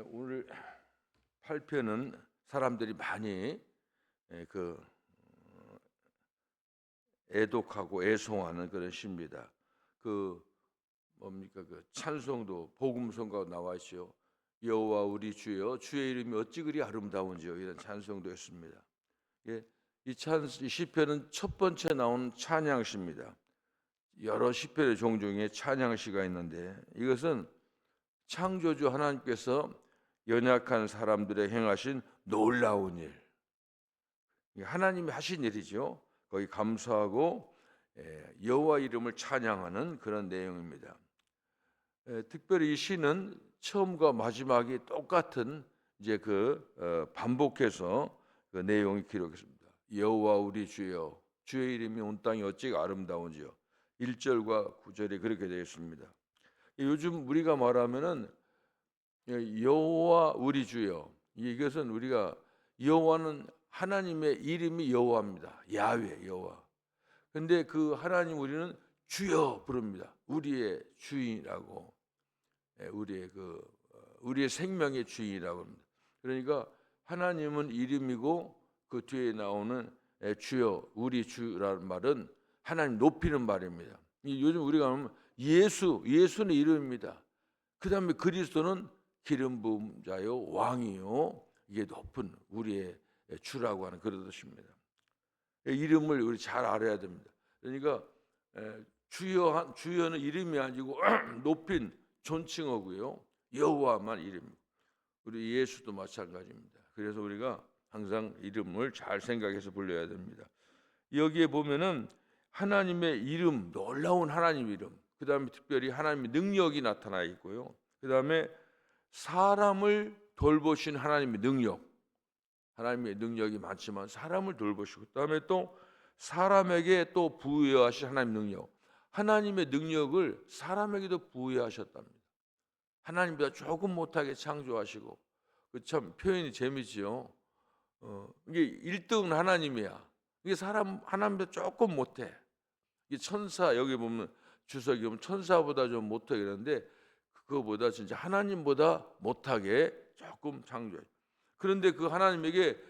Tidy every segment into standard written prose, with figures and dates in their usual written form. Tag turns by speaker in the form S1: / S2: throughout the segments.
S1: 오늘 8편은 사람들이 많이 그 애독하고 애송하는 그런 시입니다. 그 뭡니까 그 찬송도 복음성가 나와 있죠. 여호와 우리 주여 주의 이름이 어찌 그리 아름다운지요, 이런 찬송도 했습니다. 예, 이 시편은 첫 번째 나온 찬양시입니다. 여러 시편의 종종의 찬양시가 있는데 이것은 창조주 하나님께서 연약한 사람들의 행하신 놀라운 일, 하나님이 하신 일이죠. 거기 감사하고 여호와 이름을 찬양하는 그런 내용입니다. 특별히 이 시는 처음과 마지막이 똑같은 이제 반복해서 그 내용이 기록했습니다. 여호와 우리 주여 주의 이름이 온 땅이 어찌 아름다운지요. 1절과 9절이 그렇게 되어 있습니다. 요즘 우리가 말하면은 여호와 우리 주여, 이것은 우리가 여호와는 하나님의 이름이 여호와입니다. 야훼 여호와. 근데 그 하나님 우리는 주여 부릅니다. 우리의 주인이라고, 우리의 생명의 주인이라고 합니다. 그러니까 하나님은 이름이고 그 뒤에 나오는 주여 우리 주라는 말은 하나님 높이는 말입니다. 요즘 우리가 하면 예수는 이름입니다. 그 다음에 그리스도는 기름 부음 자요 왕이요, 이게 높은 우리의 주라고 하는 그런 뜻입니다. 이름을 우리 잘 알아야 됩니다. 그러니까 주여는 이름이 아니고 높인 존칭어고요, 여호와만 이름이고, 우리 예수도 마찬가지입니다. 그래서 우리가 항상 이름을 잘 생각해서 불러야 됩니다. 여기에 보면은 하나님의 이름, 놀라운 하나님 이름, 그 다음에 특별히 하나님의 능력이 나타나 있고요, 그 다음에 사람을 돌보신 하나님의 능력, 하나님의 능력이 많지만 사람을 돌보시고, 그다음에 또 사람에게 또 부여하신 하나님의 능력, 하나님의 능력을 사람에게도 부여하셨답니다. 하나님보다 조금 못하게 창조하시고, 그 참 표현이 재미지요. 이게 1등은 하나님이야. 이게 하나님보다 조금 못해. 이 천사, 여기 보면 주석이 보면 천사보다 좀 못하게 그러는데 그거보다 진짜 하나님보다 못하게 조금 창조해. 그런데 그 하나님에게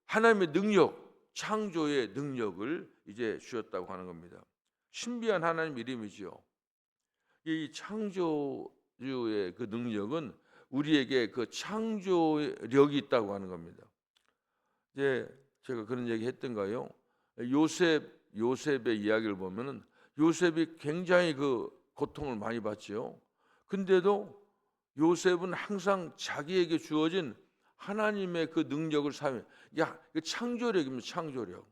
S1: 하나님의 능력, 창조의 능력을 이제 주셨다고 하는 겁니다. 신비한 하나님 이름이지요. 이 창조주의 그 능력은 우리에게 그 창조력이 있다고 하는 겁니다. 이제 제가 그런 얘기 했던가요? 요셉의 이야기를 보면은 요셉이 굉장히 그 고통을 많이 받지요. 근데도 요셉은 항상 자기에게 주어진 하나님의 그 능력을 사용해. 그 창조력입니다. 창조력.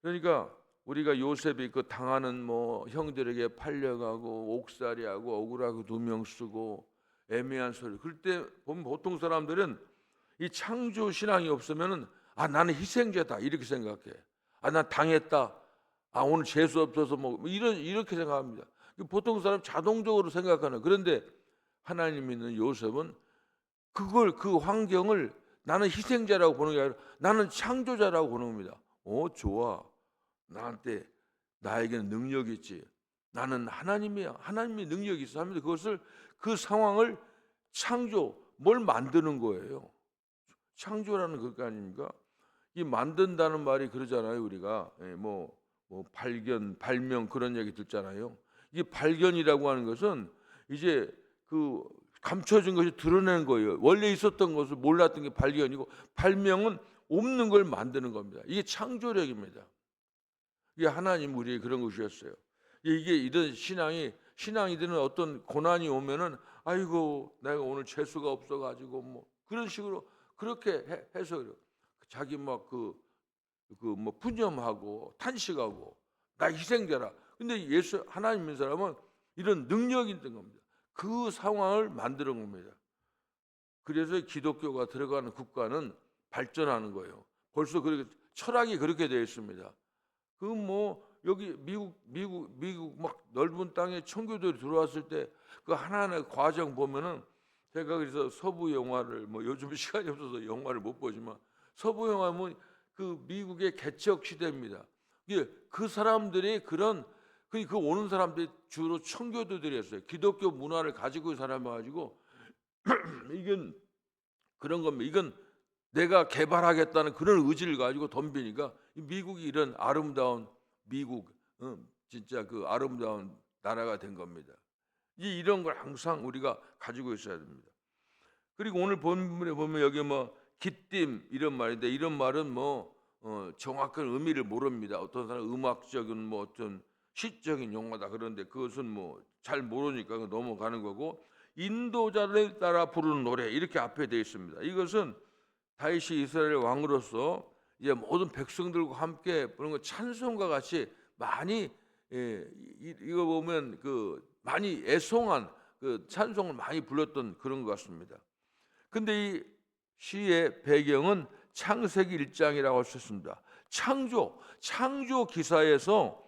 S1: 그러니까 우리가 요셉이 그 당하는 형들에게 팔려가고 옥살이하고 억울하고 누명 쓰고 애매한 소리, 그럴 때 보면 보통 사람들은 이 창조 신앙이 없으면은 나는 희생자다 이렇게 생각해. 난 당했다. 오늘 재수 없어서 이렇게 생각합니다. 보통 사람 자동적으로 생각하는. 그런데 하나님 믿는 요셉은 그 환경을 나는 희생자라고 보는 게 아니라 나는 창조자라고 보는 겁니다. 좋아. 나에게는 능력이 있지. 나는 하나님이야. 하나님의 능력이 있어 하면서 그 상황을 뭘 만드는 거예요. 창조라는 그거 아닙니까? 이 만든다는 말이 그러잖아요. 우리가 발명 그런 얘기 듣잖아요. 이 발견이라고 하는 것은 이제 그 감춰진 것이 드러내는 거예요. 원래 있었던 것을 몰랐던 게 발견이고, 발명은 없는 걸 만드는 겁니다. 이게 창조력입니다. 이게 하나님 우리에게 그런 것이었어요. 이게 이런 신앙이들은 어떤 고난이 오면은 아이고 내가 오늘 재수가 없어가지고 그런 식으로 그렇게 해서 그래요. 자기 푸념하고 탄식하고 나 희생자라. 근데 하나님 믿는 사람은 이런 능력이 있는 겁니다. 그 상황을 만드는 겁니다. 그래서 기독교가 들어가는 국가는 발전하는 거예요. 벌써 그렇게 철학이 그렇게 되어 있습니다. 여기 미국 막 넓은 땅에 청교도들이 들어왔을 때 그 하나하나의 과정 보면은, 제가 그래서 서부 영화를 요즘 시간이 없어서 영화를 못 보지만 서부 영화는 그 미국의 개척 시대입니다. 그 사람들이 그 오는 사람들이 주로 청교도들이었어요. 기독교 문화를 가지고 있는 사람 가지고 이게 그런 겁니다. 이건 내가 개발하겠다는 그런 의지를 가지고 덤비니까 미국이 이런 아름다운 미국, 진짜 그 아름다운 나라가 된 겁니다. 이런 걸 항상 우리가 가지고 있어야 됩니다. 그리고 오늘 본문에 보면 여기 뭐 기띔 이런 말인데, 이런 말은 뭐 정확한 의미를 모릅니다. 어떤 사람은 음악적인 뭐 어떤 시적인 용어다 그런데 그것은 뭐 잘 모르니까 넘어가는 거고, 인도자를 따라 부르는 노래 이렇게 앞에 되어 있습니다. 이것은 다윗이 이스라엘 왕으로서 이제 모든 백성들과 함께 부르는 찬송과 같이 많이, 이거 보면 그 많이 애송한 그 찬송을 많이 불렀던 그런 것 같습니다. 근데 이 시의 배경은 창세기 1장이라고 할 수 있습니다. 창조 기사에서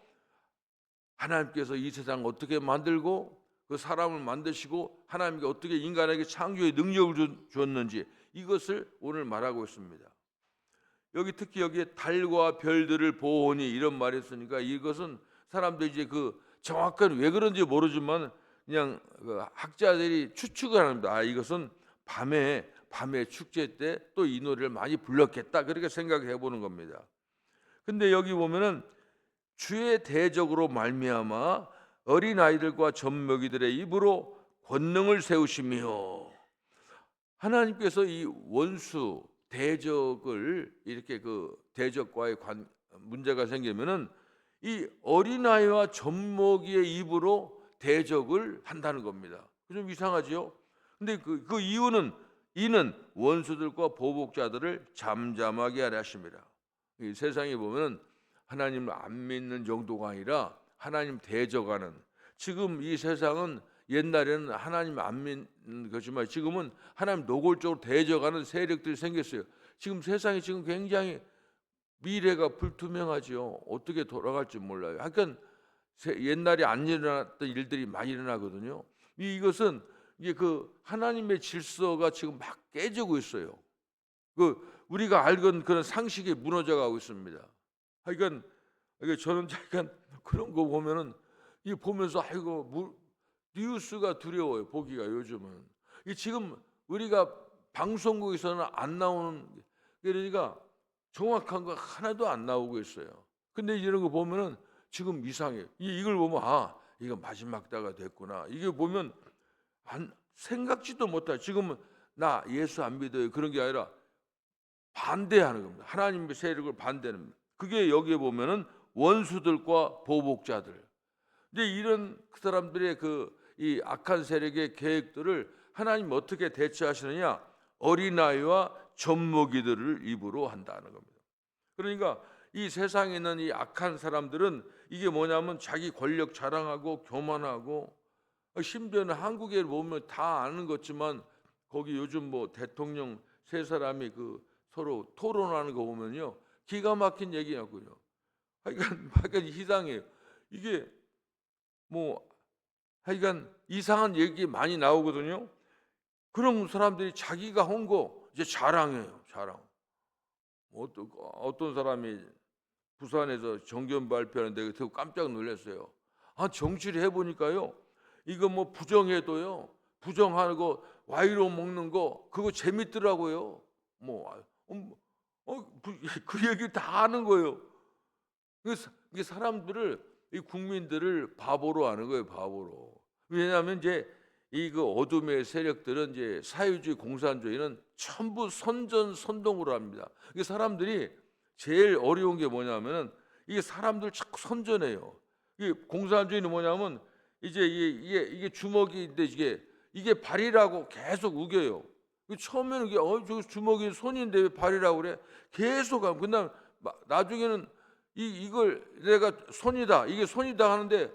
S1: 하나님께서 이 세상을 어떻게 만들고 그 사람을 만드시고 하나님께 어떻게 인간에게 창조의 능력을 주었는지, 이것을 오늘 말하고 있습니다. 여기 특히 여기에 달과 별들을 보오니 이런 말이 있으니까, 이것은 사람들이 이제 그 정확한 왜 그런지 모르지만 그냥 그 학자들이 추측을 합니다. 이것은 밤에 축제 때 또 이 노래를 많이 불렀겠다, 그렇게 생각해 보는 겁니다. 근데 여기 보면은 주의 대적으로 말미암아 어린 아이들과 젖먹이들의 입으로 권능을 세우시며, 하나님께서 이 원수 대적을 이렇게 그 대적과의 문제가 생기면은 이 어린아이와 젖먹이의 입으로 대적을 한다는 겁니다. 좀 이상하지요? 근데 그 이유는 이는 원수들과 보복자들을 잠잠하게 하려 하심이라. 이 세상에 보면은 하나님을 안 믿는 정도가 아니라 하나님 대적하는, 지금 이 세상은 옛날에는 하나님 안 믿는 거지만 지금은 하나님 노골적으로 대적하는 세력들이 생겼어요. 지금 세상이 지금 굉장히 미래가 불투명하죠. 어떻게 돌아갈지 몰라요. 하여간 옛날에 안 일어났던 일들이 많이 일어나거든요. 이것은 이게 그 하나님의 질서가 지금 막 깨지고 있어요. 그 우리가 알던 그런 상식이 무너져가고 있습니다. 하여간 저는 약간 그런 거 보면은 이 보면서 뉴스가 두려워요. 보기가 요즘은. 지금 우리가 방송국에서는 안 나오는, 그러니까 정확한 거 하나도 안 나오고 있어요. 근데 이런 거 보면은 지금 이상해요. 이걸 보면 이거 마지막 때가 됐구나. 이게 보면 생각지도 못해. 지금은 나 예수 안 믿어요, 그런 게 아니라 반대하는 겁니다. 하나님의 세력을 반대하는 겁니다. 그게 여기에 보면은 원수들과 보복자들. 근데 이런 그 사람들의 이 악한 세력의 계획들을 하나님 어떻게 대처하시느냐? 어린아이와 젖먹이들을 입으로 한다는 겁니다. 그러니까 이 세상에 있는 이 악한 사람들은 이게 뭐냐면 자기 권력 자랑하고 교만하고, 심지어는 한국에 보면 다 아는 거지만 거기 요즘 뭐 대통령 세 사람이 서로 토론하는 거 보면요, 기가 막힌 얘기였고요. 하여간 이상해요. 이게 뭐 하여간 이상한 얘기 많이 나오거든요. 그런 사람들이 자기가 한 거 이제 자랑해요. 자랑. 어떤 사람이 부산에서 정견 발표하는데 듣고 깜짝 놀랐어요. 정치를 해보니까요, 이거 뭐 부정해도요, 부정하고 와이로 먹는 거 그거 재밌더라고요. 그 얘기 다 하는 거예요. 이게 사람들을, 이 국민들을 바보로 하는 거예요, 바보로. 왜냐하면 이제 어둠의 세력들은 이제 사회주의, 공산주의는 전부 선동으로 합니다. 이게 사람들이 제일 어려운 게 뭐냐면은 이게 사람들 자꾸 선전해요. 이 공산주의는 뭐냐면 이제 이게 주먹인데 이게 발이라고 계속 우겨요. 처음에는 저 주먹이 손인데 왜 발이라고 그래? 계속 하면 그다음 나중에는 이걸 내가 손이다, 이게 손이다 하는데,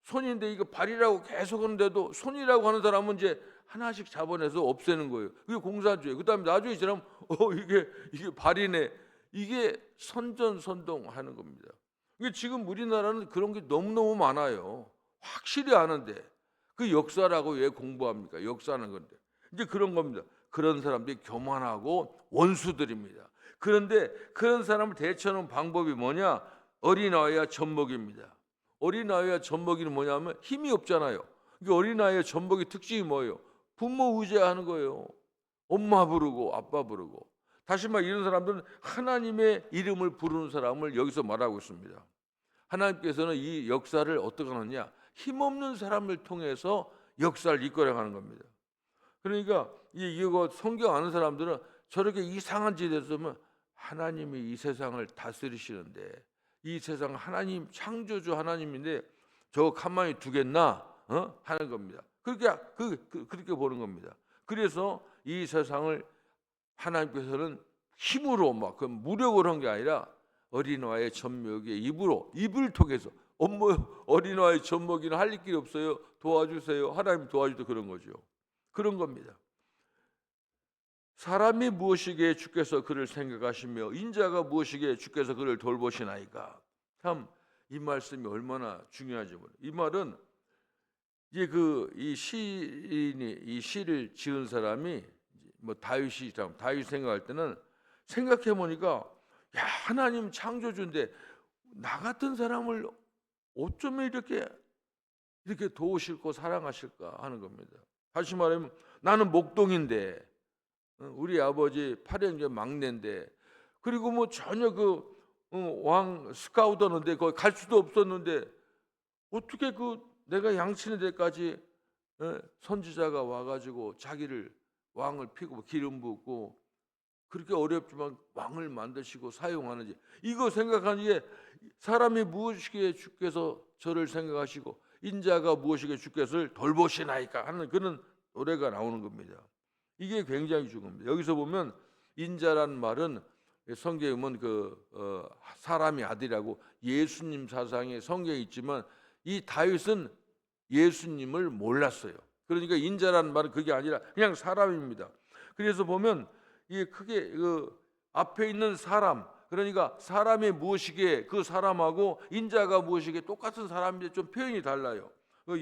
S1: 손인데 이거 발이라고 계속 하는데도 손이라고 하는 사람은 이제 하나씩 잡아내서 없애는 거예요. 그게 공산주의. 그다음에 나중에 지나면 이게 발이네. 이게 선동하는 겁니다. 이게 지금 우리나라는 그런 게 너무너무 많아요. 확실히 아는데 그 역사라고 왜 공부합니까? 역사는 건데. 이제 그런 겁니다. 그런 사람들이 교만하고 원수들입니다. 그런데 그런 사람을 대처하는 방법이 뭐냐? 어린아이와 젖먹이입니다. 어린아이와 젖먹이는 뭐냐면 힘이 없잖아요. 어린아이와 젖먹이 특징이 뭐예요? 부모 의지하는 거예요. 엄마 부르고 아빠 부르고. 다시 말해 이런 사람들은 하나님의 이름을 부르는 사람을 여기서 말하고 있습니다. 하나님께서는 이 역사를 어떻게 하느냐? 힘없는 사람을 통해서 역사를 이끌어가는 겁니다. 그러니까 이거 성경 아는 사람들은 저렇게 이상한 짓에 있으면 하나님이 이 세상을 다스리시는데, 이 세상 하나님 창조주 하나님인데 저거 가만히 두겠나? 하는 겁니다. 그렇게 보는 겁니다. 그래서 이 세상을 하나님께서는 힘으로 막 그 무력으로 한 게 아니라 어린아이의 젖먹이의 입을 통해서 어린아이 젖먹이는 할 길이 없어요. 도와주세요. 하나님 도와주도 그런 거죠. 그런 겁니다. 사람이 무엇이기에 주께서 그를 생각하시며 인자가 무엇이기에 주께서 그를 돌보시나이까. 참 이 말씀이 얼마나 중요하죠. 이 말은 이제 이 시인이 이 시를 지은 사람이 뭐 다윗 생각할 때는 생각해 보니까 야, 하나님 창조주인데 나 같은 사람을 어쩌면 이렇게 도우실까 사랑하실까 하는 겁니다. 다시 말하면 나는 목동인데 우리 아버지 8형제 막내인데, 그리고 뭐 전혀 왕 스카우트 하는데 거기 갈 수도 없었는데 어떻게 내가 양치는 데까지 선지자가 와가지고 자기를 왕을 피고 기름 붓고 그렇게 어렵지만 왕을 만드시고 사용하는지, 이거 생각하기에 사람이 무엇이기에 주께서 저를 생각하시고 인자가 무엇이기에 주께서 돌보시나이까 하는 그런 노래가 나오는 겁니다. 이게 굉장히 중요합니다. 여기서 보면 인자란 말은 성경에 보면 사람의 아들이라고 예수님 사상의 성경에 있지만 이 다윗은 예수님을 몰랐어요. 그러니까 인자라는 말은 그게 아니라 그냥 사람입니다. 그래서 보면 이게 크게 앞에 있는 사람, 그러니까 사람이 무엇이기에 그 사람하고 인자가 무엇이기에 똑같은 사람인데 좀 표현이 달라요.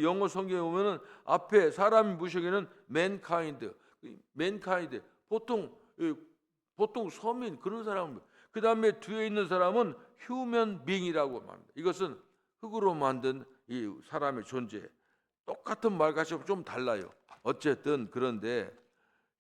S1: 영어 성경에 보면은 앞에 사람이 무엇이기에는 mankind, 보통 서민 그런 사람, 그 다음에 뒤에 있는 사람은 human being이라고 말합니다. 이것은 흙으로 만든 이 사람의 존재, 똑같은 말같이 좀 달라요. 어쨌든 그런데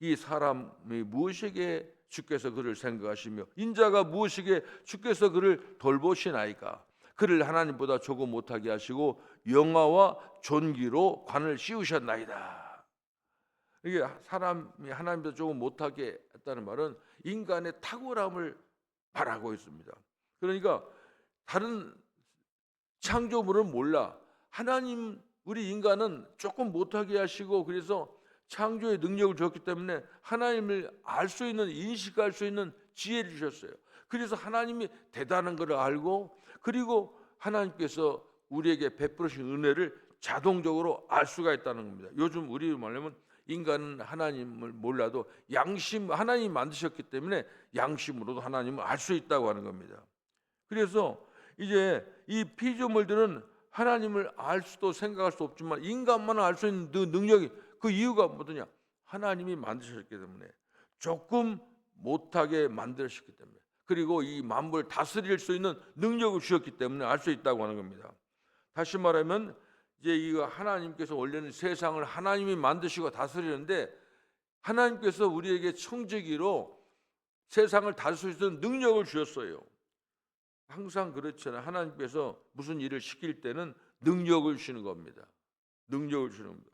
S1: 이 사람이 무엇이기에 주께서 그를 생각하시며 인자가 무엇이기에 주께서 그를 돌보시나이까. 그를 하나님보다 조금 못하게 하시고 영화와 존귀로 관을 씌우셨나이다. 이게 사람이 하나님보다 조금 못하게 했다는 말은 인간의 탁월함을 말하고 있습니다. 그러니까 다른 창조물은 몰라. 하나님, 우리 인간은 조금 못하게 하시고 그래서 창조의 능력을 줬기 때문에 하나님을 알 수 있는, 인식할 수 있는 지혜를 주셨어요. 그래서 하나님이 대단한 것을 알고, 그리고 하나님께서 우리에게 베풀으신 은혜를 자동적으로 알 수가 있다는 겁니다. 요즘 우리 말하면 인간은 하나님을 몰라도 하나님이 만드셨기 때문에 양심으로도 하나님을 알 수 있다고 하는 겁니다. 그래서 이제 이 피조물들은 하나님을 알 수도 생각할 수 없지만 인간만 알 수 있는 그 능력이, 그 이유가 뭐냐? 하나님이 만드셨기 때문에, 조금 못하게 만드셨기 때문에, 그리고 이 만물을 다스릴 수 있는 능력을 주셨기 때문에 알 수 있다고 하는 겁니다. 다시 말하면 이제 이거 하나님께서 원래는 세상을 하나님이 만드시고 다스리는데 하나님께서 우리에게 청지기로 세상을 다스릴 수 있는 능력을 주셨어요. 항상 그렇잖아요. 하나님께서 무슨 일을 시킬 때는 능력을 주시는 겁니다. 능력을 주시는 겁니다.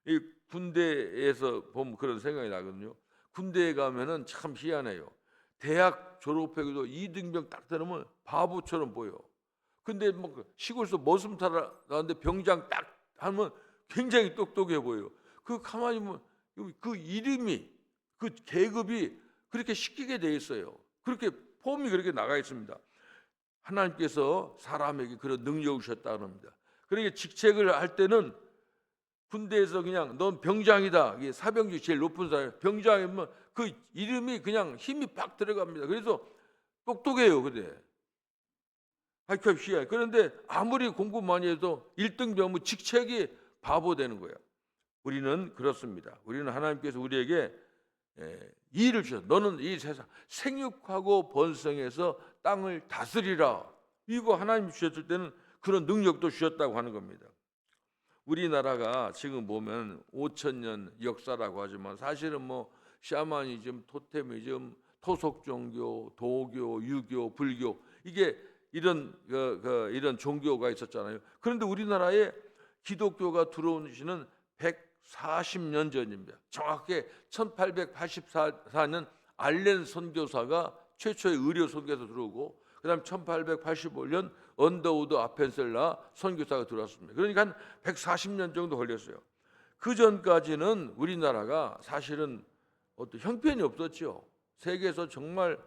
S1: 이 군대에서 보면 그런 생각이 나거든요. 군대에 가면은 참 희한해요. 대학 졸업해도 2등병 딱 되면 바보처럼 보여. 근데 뭐 시골에서 머슴 타러 나는데 병장 딱 하면 굉장히 똑똑해 보여요. 가만히 보면 그 이름이, 그 계급이 그렇게 시키게 돼 있어요. 그렇게 폼이 그렇게 나가 있습니다. 하나님께서 사람에게 그런 능력을 주셨다는 겁니다. 그러니까 직책을 할 때는 군대에서 그냥 넌 병장이다, 사병이 제일 높은 사람, 병장이면 그 이름이 그냥 힘이 팍 들어갑니다. 그래서 똑똑해요. 그런데 아무리 공부 많이 해도 1등 병은 직책이 바보 되는 거야. 우리는 그렇습니다. 우리는 하나님께서 우리에게 일을 주셨어. 너는 이 세상 생육하고 번성해서 땅을 다스리라. 이거 하나님 주셨을 때는 그런 능력도 주셨다고 하는 겁니다. 우리나라가 지금 보면 5,000년 역사라고 하지만 사실은 뭐 샤머니즘, 토테미즘, 토속 종교, 도교, 유교, 불교 이게 이런 종교가 있었잖아요. 그런데 우리나라에 기독교가 들어온 지는 140년 전입니다. 정확히 1884년 알렌 선교사가 최초의 의료 선교사 들어오고, 그다음 1885년 언더우드 아펜셀라 선교사가 들어왔습니다. 그러니까 한 140년 정도 걸렸어요. 그 전까지는 우리나라가 사실은 어떤 형편이 없었죠. 세계에서 정말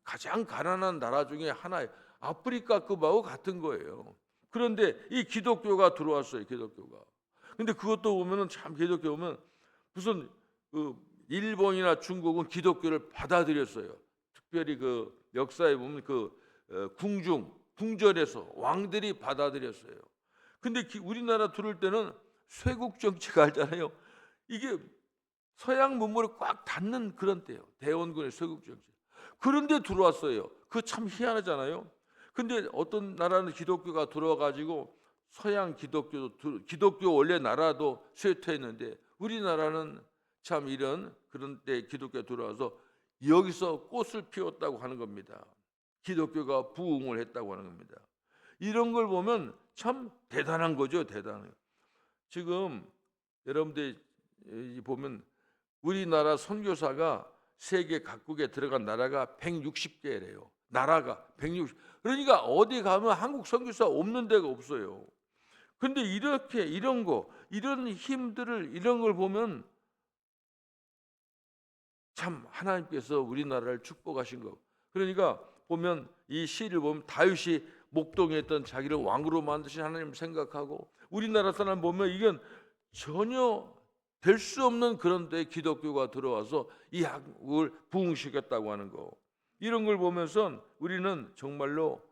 S1: 가장 가난한 나라 중에 하나예요. 아프리카급하고 같은 거예요. 그런데 이 기독교가 들어왔어요. 기독교가. 근데 그것도 보면은 참 기독교 보면 무슨 일본이나 중국은 기독교를 받아들였어요. 특별히 그 역사에 보면 궁전에서 왕들이 받아들였어요. 근데 우리나라 들어올 때는 쇄국 정치가 알잖아요. 이게 서양 문물을 꽉 닫는 그런 때예요. 대원군의 쇄국 정치. 그런데 들어왔어요. 그거 참 희한하잖아요. 근데 어떤 나라는 기독교가 들어와 가지고 서양 기독교 원래 나라도 쇠퇴했는데 우리나라는 참 그런 때 기독교가 들어와서 여기서 꽃을 피웠다고 하는 겁니다. 기독교가 부흥을 했다고 하는 겁니다. 이런 걸 보면 참 대단한 거죠. 대단해요. 지금 여러분들 보면 우리나라 선교사가 세계 각국에 들어간 나라가 160개래요. 나라가 160. 그러니까 어디 가면 한국 선교사 없는 데가 없어요. 근데 이런 힘들을 이런 걸 보면 참 하나님께서 우리나라를 축복하신 거. 그러니까 보면 이 시를 보면 다윗이 목동에 있던 자기를 왕으로 만드신 하나님 생각하고, 우리나라 사람 보면 이건 전혀 될 수 없는 그런 데 기독교가 들어와서 이 한국을 부흥시켰다고 하는 거. 이런 걸 보면서 우리는 정말로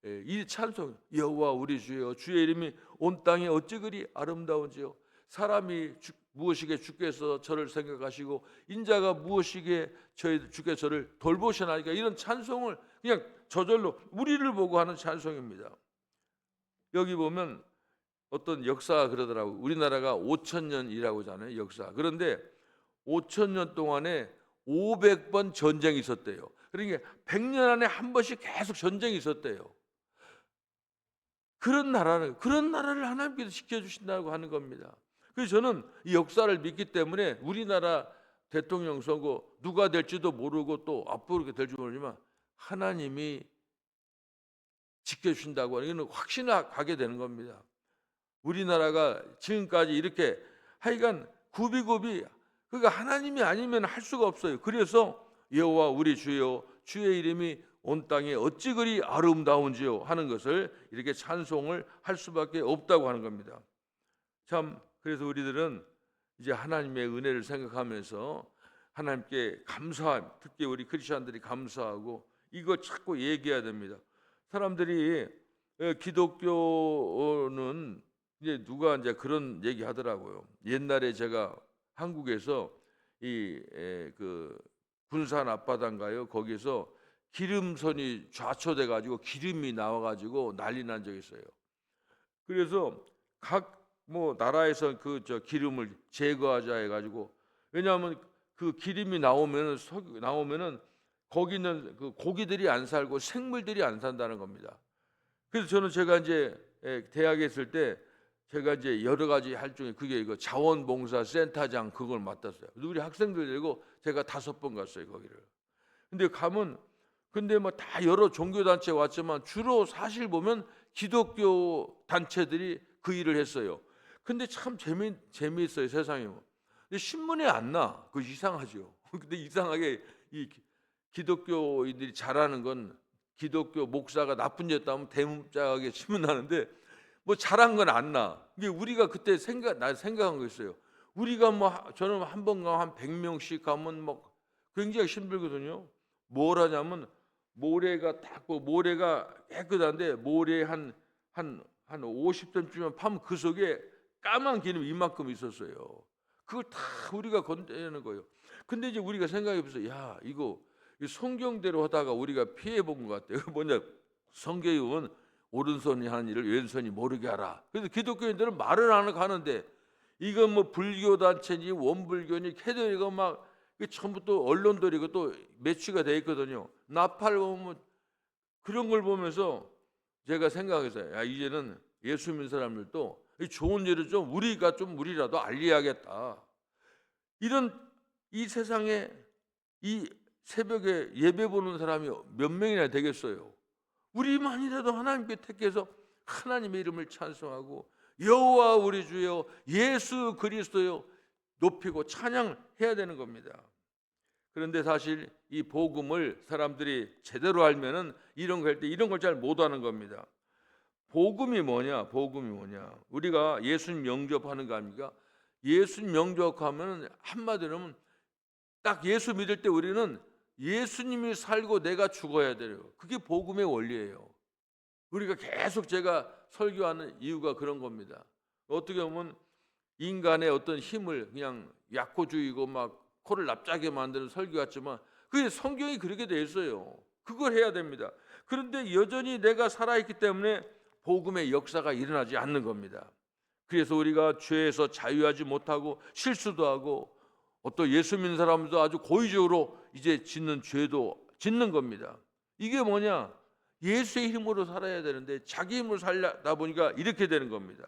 S1: 이 찬송, 여호와 우리 주여 주의 이름이 온 땅에 어찌 그리 아름다운지요. 사람이 무엇이게 주께서 저를 생각하시고 인자가 무엇이게 주께서 저를 돌보시나이까. 이런 찬송을 그냥 저절로 우리를 보고 하는 찬송입니다. 여기 보면 어떤 역사가 그러더라고요. 우리나라가 5,000년이라고 하잖아요, 역사. 그런데 5,000년 동안에 500번 전쟁이 있었대요. 그러니까 100년 안에 한 번씩 계속 전쟁이 있었대요. 그런 나라를 하나님께서 지켜주신다고 하는 겁니다. 그래서 저는 이 역사를 믿기 때문에 우리나라 대통령 선거 누가 될지도 모르고 또 앞으로 그렇게 될지 모르지만 하나님이 지켜주신다고 하는 이는 확신을 가게 되는 겁니다. 우리나라가 지금까지 이렇게 하여간 굽이굽이, 그러니까 하나님이 아니면 할 수가 없어요. 그래서 여호와 우리 주여 주의 이름이 온 땅에 어찌 그리 아름다운지요 하는 것을 이렇게 찬송을 할 수밖에 없다고 하는 겁니다. 참 그래서 우리들은 이제 하나님의 은혜를 생각하면서 하나님께 특히 우리 크리스천들이 감사하고 이거 자꾸 얘기해야 됩니다. 사람들이 기독교는 이제 누가 이제 그런 얘기 하더라고요. 옛날에 제가 한국에서 그 군산 앞바다인가요? 거기서 기름선이 좌초돼 가지고 기름이 나와 가지고 난리 난 적이 있어요. 그래서 각 나라에서 기름을 제거하자 해 가지고, 왜냐하면 그 기름이 나오면은 거기는 그 고기들이 안 살고 생물들이 안 산다는 겁니다. 그래서 제가 이제 대학에 있을 때 제가 이제 여러 가지 할 중에 그게 이거 자원봉사 센터장 그걸 맡았어요. 우리 학생들 데리고 제가 5번 갔어요 거기를. 근데 뭐 다 여러 종교 단체 왔지만 주로 사실 보면 기독교 단체들이 그 일을 했어요. 근데 참 재미있어요 세상에. 근데 신문에 안 나. 그거 이상하죠. 근데 이상하게 이 기독교인들이 잘하는 건 기독교 목사가 나쁜 짓 했다면 대문짝하게 신문 나는데 뭐 잘한 건 안 나. 이게 우리가 그때 생각한 거 있어요. 우리가 저는 한 번 가면 한 100명씩 가면 굉장히 힘들거든요. 뭘 하냐면 모래가 깨끗한데 모래 한 50cm쯤 파면 그 속에 까만 기름 이만큼 있었어요. 그걸 다 우리가 건져내는 거예요. 근데 이제 우리가 생각해 보세요. 야, 이거 성경대로 하다가 우리가 피해 본 것 같아요. 뭐냐? 성경은 오른손이 하는 일을 왼손이 모르게 하라. 그래서 기독교인들은 말을 안 하고 하는데, 이건 뭐 불교 단체니 원불교니 캐도리가 막 전부 또 언론들이고 또 매치가 돼 있거든요. 나팔 보면 그런 걸 보면서 제가 생각했어요. 야, 이제는 예수 믿는 사람들도 이 좋은 일을 좀 우리라도 알려야겠다. 이 세상에 이 새벽에 예배 보는 사람이 몇 명이나 되겠어요. 우리만이라도 하나님께 택해서 하나님의 이름을 찬송하고 여호와 우리 주여 예수 그리스도여 높이고 찬양해야 되는 겁니다. 그런데 사실 이 복음을 사람들이 제대로 알면은 이런 거 할 때 이런 걸 잘 못하는 겁니다. 복음이 뭐냐? 우리가 예수님 영접하는 거 아닙니까? 예수님 영접하면 한마디로 하면 딱 예수 믿을 때 우리는 예수님이 살고 내가 죽어야 돼요. 그게 복음의 원리예요. 우리가 계속 제가 설교하는 이유가 그런 겁니다. 어떻게 보면 인간의 어떤 힘을 그냥 약호주의고 막 코를 납작하게 만드는 설교 같지만 그게 성경이 그렇게 돼 있어요. 그걸 해야 됩니다. 그런데 여전히 내가 살아있기 때문에 복음의 역사가 일어나지 않는 겁니다. 그래서 우리가 죄에서 자유하지 못하고 실수도 하고 또 예수 믿는 사람도 아주 고의적으로 이제 짓는 죄도 짓는 겁니다. 이게 뭐냐? 예수의 힘으로 살아야 되는데 자기 힘으로 살다 보니까 이렇게 되는 겁니다.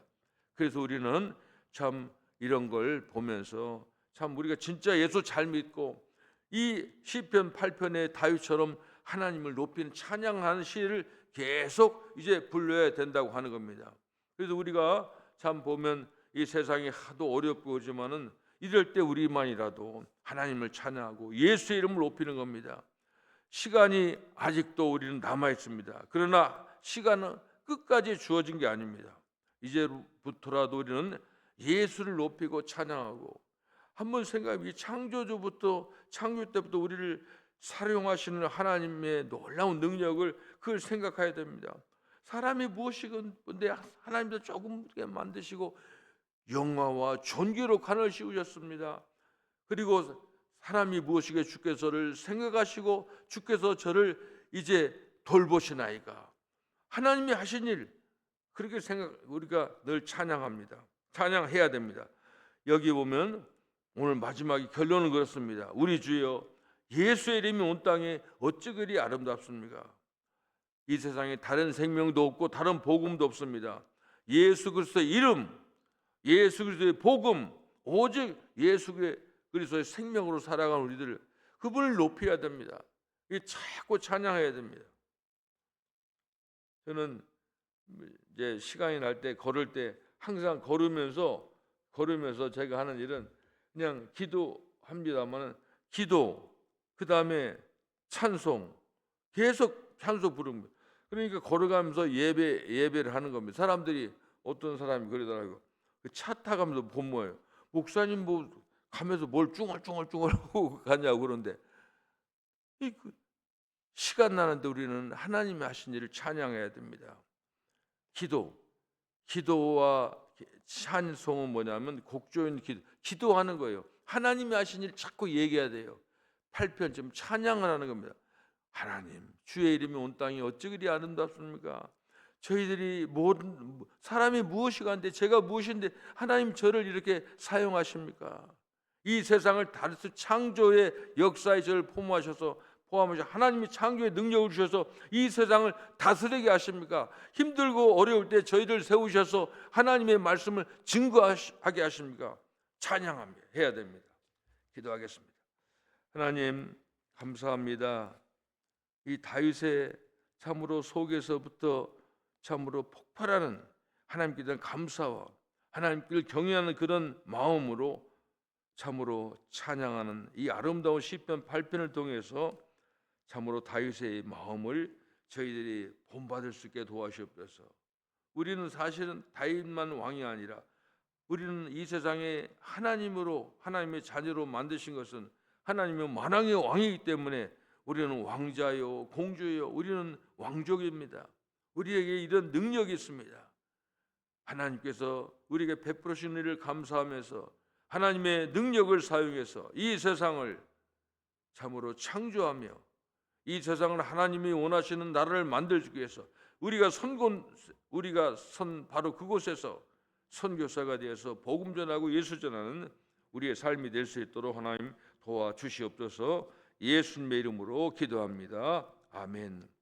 S1: 그래서 우리는 참 이런 걸 보면서 참 우리가 진짜 예수 잘 믿고 이 시편 8편의 다윗처럼 하나님을 높이는 찬양하는 시를 계속 이제 불러야 된다고 하는 겁니다. 그래서 우리가 참 보면 이 세상이 하도 어렵고 그러지만은 이럴 때 우리만이라도 하나님을 찬양하고 예수의 이름을 높이는 겁니다. 시간이 아직도 우리는 남아 있습니다. 그러나 시간은 끝까지 주어진 게 아닙니다. 이제부터라도 우리는 예수를 높이고 찬양하고 한번 생각해 창조 때부터 우리를 사용하시는 하나님의 놀라운 능력을 그걸 생각해야 됩니다. 사람이 무엇이건데 하나님도 조금 만드시고 영화와 존귀로 관을 씌우셨습니다. 그리고 사람이 무엇이게 주께서를 생각하시고 주께서 저를 이제 돌보시나이까. 하나님이 하신 일 그렇게 우리가 늘 찬양합니다. 찬양해야 됩니다. 여기 보면 오늘 마지막에 결론은 그렇습니다. 우리 주여 예수의 이름이 온 땅에 어찌 그리 아름답습니까? 이 세상에 다른 생명도 없고 다른 복음도 없습니다. 예수 그리스도의 이름, 예수 그리스도의 복음, 오직 예수 그리스도의 생명으로 살아가는 우리들 그분을 높여야 됩니다. 자꾸 찬양해야 됩니다. 저는 이제 시간이 날 때 걸을 때 항상 걸으면서 제가 하는 일은 그냥 기도합니다만 기도 그다음에 찬송 계속 찬송 부르는 거예요. 그러니까 걸어가면서 예배를 하는 겁니다. 사람들이 어떤 사람이 그러더라고요. 차 타가면서 본 뭐예요? 목사님 뭐 가면서 뭘 쭝얼쭝얼 하고 가냐고 그러는데 시간 나는데 우리는 하나님이 하신 일을 찬양해야 됩니다. 기도와 찬송은 뭐냐면 곡조인 기도하는 거예요. 하나님이 하신 일 자꾸 얘기해야 돼요. 8편 지금 찬양을 하는 겁니다. 하나님 주의 이름이 온 땅이 어찌 그리 아름답습니까? 저희들이 사람이 무엇이 간데 제가 무엇인데 하나님 저를 이렇게 사용하십니까? 이 세상을 다루서 창조의 역사에 저를 포함하셔서 하나님이 창조의 능력을 주셔서 이 세상을 다스리게 하십니까? 힘들고 어려울 때 저희를 세우셔서 하나님의 말씀을 증거하게 하십니까? 찬양합니다. 해야 됩니다. 기도하겠습니다. 하나님 감사합니다. 이 다윗의 참으로 속에서부터 참으로 폭발하는 하나님께 대한 감사와 하나님께를 경외하는 그런 마음으로 참으로 찬양하는 이 아름다운 시편 8편을 통해서 참으로 다윗의 마음을 저희들이 본받을 수 있게 도와주옵소서. 우리는 사실은 다윗만 왕이 아니라 우리는 이 세상에 하나님의 자녀로 만드신 것은 하나님의 만왕의 왕이기 때문에 우리는 왕자요 공주요 우리는 왕족입니다. 우리에게 이런 능력이 있습니다. 하나님께서 우리에게 베풀으신 일을 감사하면서 하나님의 능력을 사용해서 이 세상을 참으로 창조하며 이 세상을 하나님이 원하시는 나라를 만들기 위해서 우리가 선 바로 그곳에서 선교사가 되어서 복음 전하고 예수 전하는 우리의 삶이 될 수 있도록 하나님 도와주시옵소서. 예수님의 이름으로 기도합니다. 아멘.